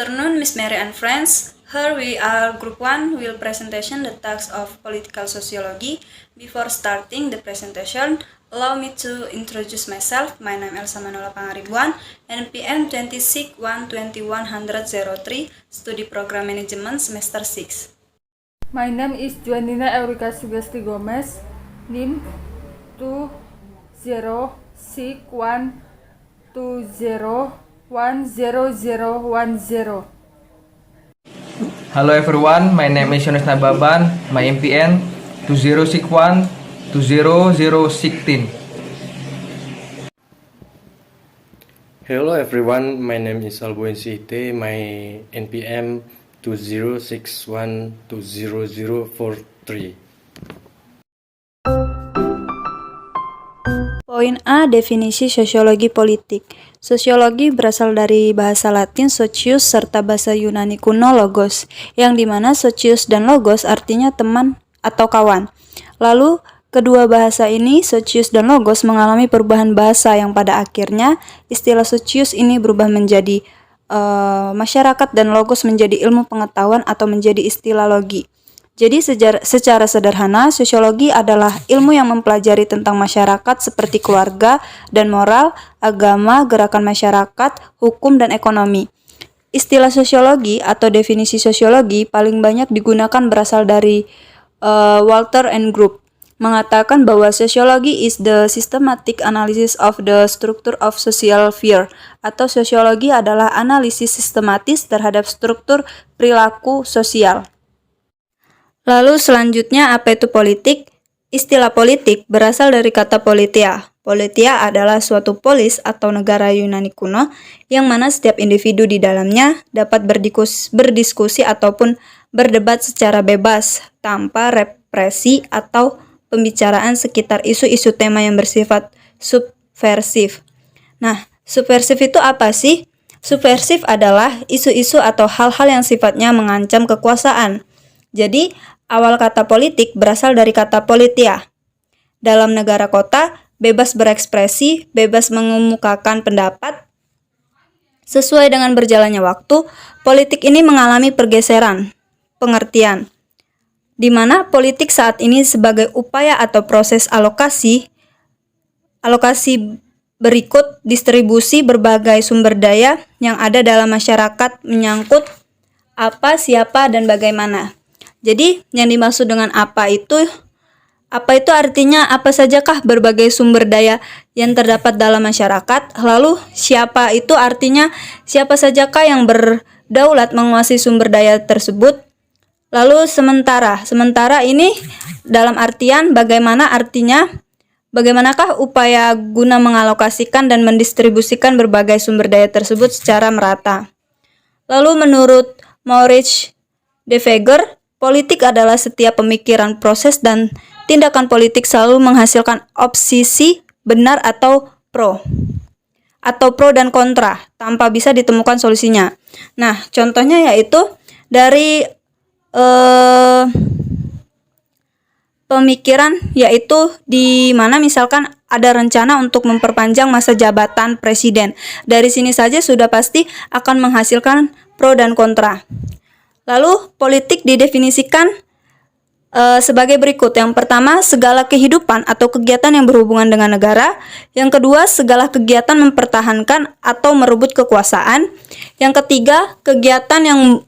afternoon, Miss Mary and friends. Here we are, Group 1 will presentation the task of political sociology. Before starting the presentation, allow me to introduce myself. My name is Elsa Manuela Pangaribuan, NPM 26121103, Studi Program Management Semester 6. My name is Juanina Eurika Sugesti Gomez, NIM 20612010010. Hello everyone, my name is Yunus Nababan, my MPN 2061200016. Hello everyone, my name is Alboin Sihte, my NPM 2061200043. Poin A. Definisi sosiologi politik. Sosiologi berasal dari bahasa Latin socius serta bahasa Yunani kuno logos, yang dimana socius dan logos artinya teman atau kawan. Lalu, kedua bahasa ini, socius dan logos, mengalami perubahan bahasa yang pada akhirnya istilah socius ini berubah menjadi masyarakat dan logos menjadi ilmu pengetahuan atau menjadi istilah logi. Jadi secara sederhana, sosiologi adalah ilmu yang mempelajari tentang masyarakat seperti keluarga dan moral, agama, gerakan masyarakat, hukum, dan ekonomi. Istilah sosiologi atau definisi sosiologi paling banyak digunakan berasal dari Walter and Group, mengatakan bahwa sosiologi is the systematic analysis of the structure of social sphere, atau sosiologi adalah analisis sistematis terhadap struktur perilaku sosial. Lalu selanjutnya, apa itu politik? Istilah politik berasal dari kata politia. Politia adalah suatu polis atau negara Yunani kuno yang mana setiap individu di dalamnya dapat berdiskusi ataupun berdebat secara bebas tanpa represi atau pembicaraan sekitar isu-isu tema yang bersifat subversif. Nah, subversif itu apa sih? Subversif adalah isu-isu atau hal-hal yang sifatnya mengancam kekuasaan. Jadi, awal kata politik berasal dari kata politia. Dalam negara kota, bebas berekspresi, bebas mengemukakan pendapat. Sesuai dengan berjalannya waktu, politik ini mengalami pergeseran pengertian, di mana politik saat ini sebagai upaya atau proses alokasi berikut distribusi berbagai sumber daya yang ada dalam masyarakat menyangkut apa, siapa, dan bagaimana. Jadi, yang dimaksud dengan apa itu artinya apa sajakah berbagai sumber daya yang terdapat dalam masyarakat. Lalu, siapa itu artinya siapa sajakah yang berdaulat menguasai sumber daya tersebut. Lalu, sementara ini dalam artian bagaimanakah upaya guna mengalokasikan dan mendistribusikan berbagai sumber daya tersebut secara merata. Lalu, menurut Maurice de Weger, politik adalah setiap pemikiran, proses, dan tindakan politik selalu menghasilkan opsisi benar atau pro dan kontra tanpa bisa ditemukan solusinya. Nah, contohnya yaitu dari pemikiran, yaitu di mana misalkan ada rencana untuk memperpanjang masa jabatan presiden. Dari sini saja sudah pasti akan menghasilkan pro dan kontra. Lalu, politik didefinisikan sebagai berikut. Yang pertama, segala kehidupan atau kegiatan yang berhubungan dengan negara. Yang kedua, segala kegiatan mempertahankan atau merebut kekuasaan. Yang ketiga, kegiatan yang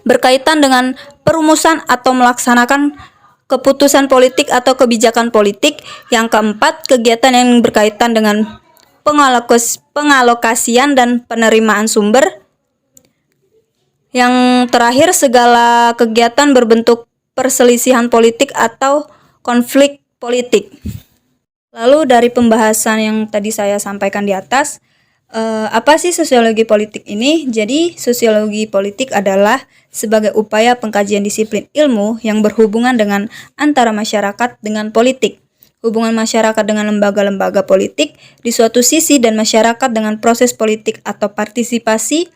berkaitan dengan perumusan atau melaksanakan keputusan politik atau kebijakan politik. Yang keempat, kegiatan yang berkaitan dengan pengalokasian dan penerimaan sumber. Yang terakhir, segala kegiatan berbentuk perselisihan politik atau konflik politik. Lalu dari pembahasan yang tadi saya sampaikan di atas, apa sih sosiologi politik ini? Jadi, sosiologi politik adalah sebagai upaya pengkajian disiplin ilmu yang berhubungan dengan antara masyarakat dengan politik, hubungan masyarakat dengan lembaga-lembaga politik di suatu sisi dan masyarakat dengan proses politik atau partisipasi,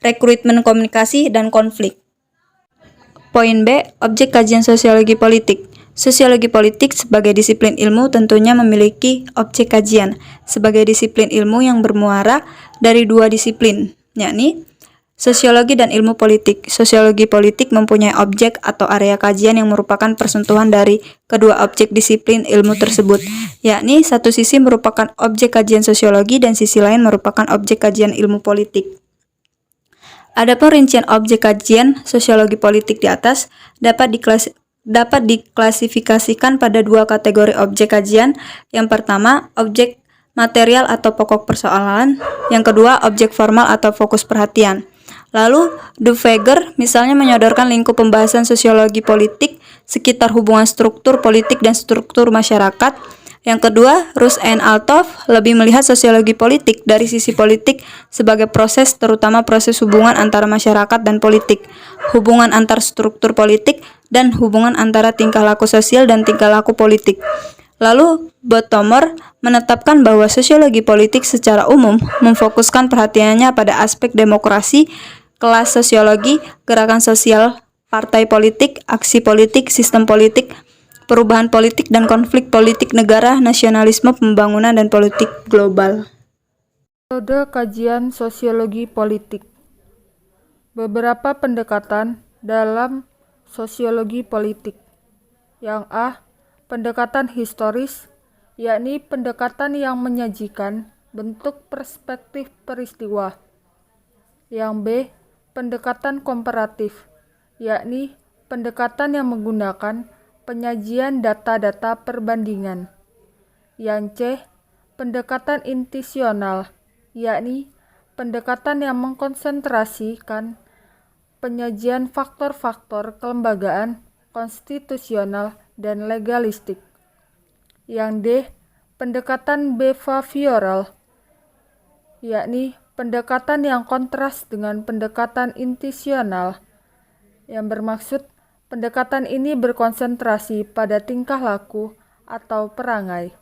rekrutmen komunikasi, dan konflik. Poin B. Objek kajian sosiologi politik. Sosiologi politik sebagai disiplin ilmu tentunya memiliki objek kajian sebagai disiplin ilmu yang bermuara dari dua disiplin, yakni Sosiologi dan ilmu politik. Sosiologi politik mempunyai objek atau area kajian yang merupakan persentuhan dari kedua objek disiplin ilmu tersebut, yakni satu sisi merupakan objek kajian sosiologi dan sisi lain merupakan objek kajian ilmu politik. Adapun rincian objek kajian sosiologi politik di atas dapat diklasifikasikan pada dua kategori objek kajian. Yang pertama, objek material atau pokok persoalan. Yang kedua, objek formal atau fokus perhatian. Lalu, Duveger misalnya menyodorkan lingkup pembahasan sosiologi politik sekitar hubungan struktur politik dan struktur masyarakat. Yang kedua, Rus and Althoff lebih melihat sosiologi politik dari sisi politik sebagai proses, terutama proses hubungan antara masyarakat dan politik, hubungan antar struktur politik, dan hubungan antara tingkah laku sosial dan tingkah laku politik. Lalu, Bottomer menetapkan bahwa sosiologi politik secara umum memfokuskan perhatiannya pada aspek demokrasi, kelas sosiologi, gerakan sosial, partai politik, aksi politik, sistem politik, perubahan politik dan konflik politik negara, nasionalisme, pembangunan, dan politik global. Metode kajian sosiologi politik. Beberapa pendekatan dalam sosiologi politik. Yang A. Pendekatan historis, yakni pendekatan yang menyajikan bentuk perspektif peristiwa. Yang B. Pendekatan komparatif, yakni pendekatan yang menggunakan penyajian data-data perbandingan. Yang C. Pendekatan intuisional, yakni pendekatan yang mengkonsentrasikan penyajian faktor-faktor kelembagaan, konstitusional, dan legalistik. Yang D. Pendekatan behavioral, yakni pendekatan yang kontras dengan pendekatan intuisional, yang bermaksud pendekatan ini berkonsentrasi pada tingkah laku atau perangai.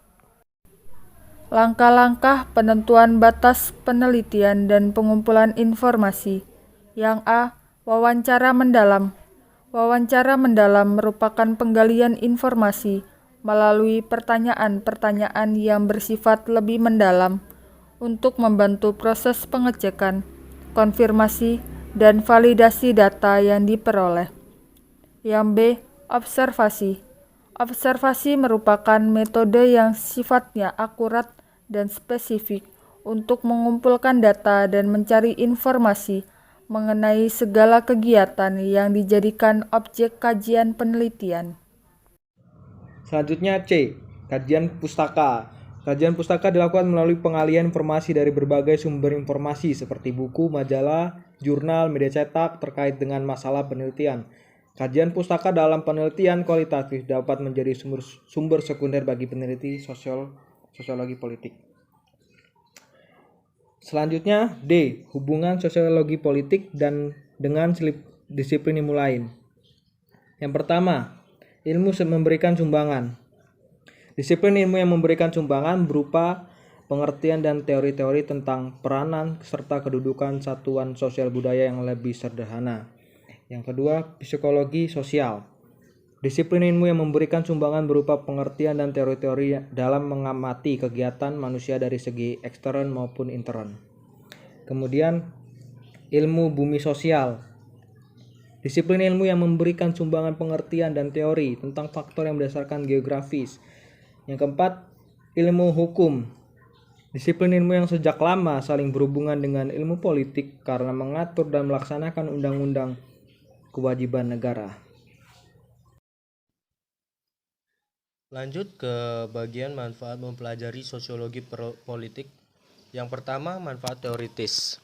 Langkah-langkah penentuan batas penelitian dan pengumpulan informasi. Yang A. Wawancara mendalam. Wawancara mendalam merupakan penggalian informasi melalui pertanyaan-pertanyaan yang bersifat lebih mendalam untuk membantu proses pengecekan, konfirmasi, dan validasi data yang diperoleh. Yang B. Observasi. Observasi merupakan metode yang sifatnya akurat dan spesifik untuk mengumpulkan data dan mencari informasi mengenai segala kegiatan yang dijadikan objek kajian penelitian. Selanjutnya C. Kajian pustaka. Kajian pustaka dilakukan melalui pengalian informasi dari berbagai sumber informasi seperti buku, majalah, jurnal, media cetak terkait dengan masalah penelitian. Kajian pustaka dalam penelitian kualitatif dapat menjadi sumber sekunder bagi peneliti sosiologi politik. Selanjutnya D. Hubungan sosiologi politik dan dengan disiplin ilmu lain. Yang pertama, ilmu memberikan sumbangan. Disiplin ilmu yang memberikan sumbangan berupa pengertian dan teori-teori tentang peranan serta kedudukan satuan sosial budaya yang lebih sederhana. Yang kedua, psikologi sosial. Disiplin ilmu yang memberikan sumbangan berupa pengertian dan teori-teori dalam mengamati kegiatan manusia dari segi ekstern maupun intern. Kemudian, ilmu bumi sosial. Disiplin ilmu yang memberikan sumbangan pengertian dan teori tentang faktor yang berdasarkan geografis. Yang keempat, ilmu hukum. Disiplin ilmu yang sejak lama saling berhubungan dengan ilmu politik karena mengatur dan melaksanakan undang-undang kewajiban negara. Lanjut ke bagian manfaat mempelajari sosiologi politik. Yang pertama, manfaat teoritis.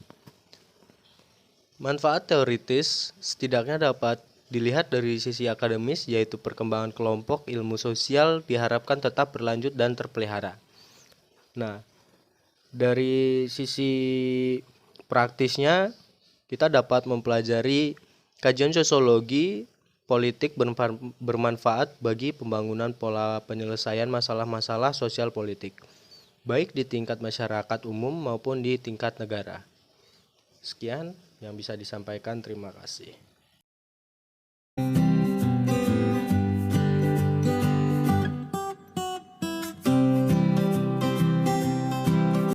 Manfaat teoritis setidaknya dapat dilihat dari sisi akademis, yaitu perkembangan kelompok ilmu sosial diharapkan tetap berlanjut dan terpelihara. Nah, dari sisi praktisnya kita dapat mempelajari kajian sosiologi politik bermanfaat bagi pembangunan pola penyelesaian masalah-masalah sosial politik, baik di tingkat masyarakat umum maupun di tingkat negara. Sekian yang bisa disampaikan, terima kasih.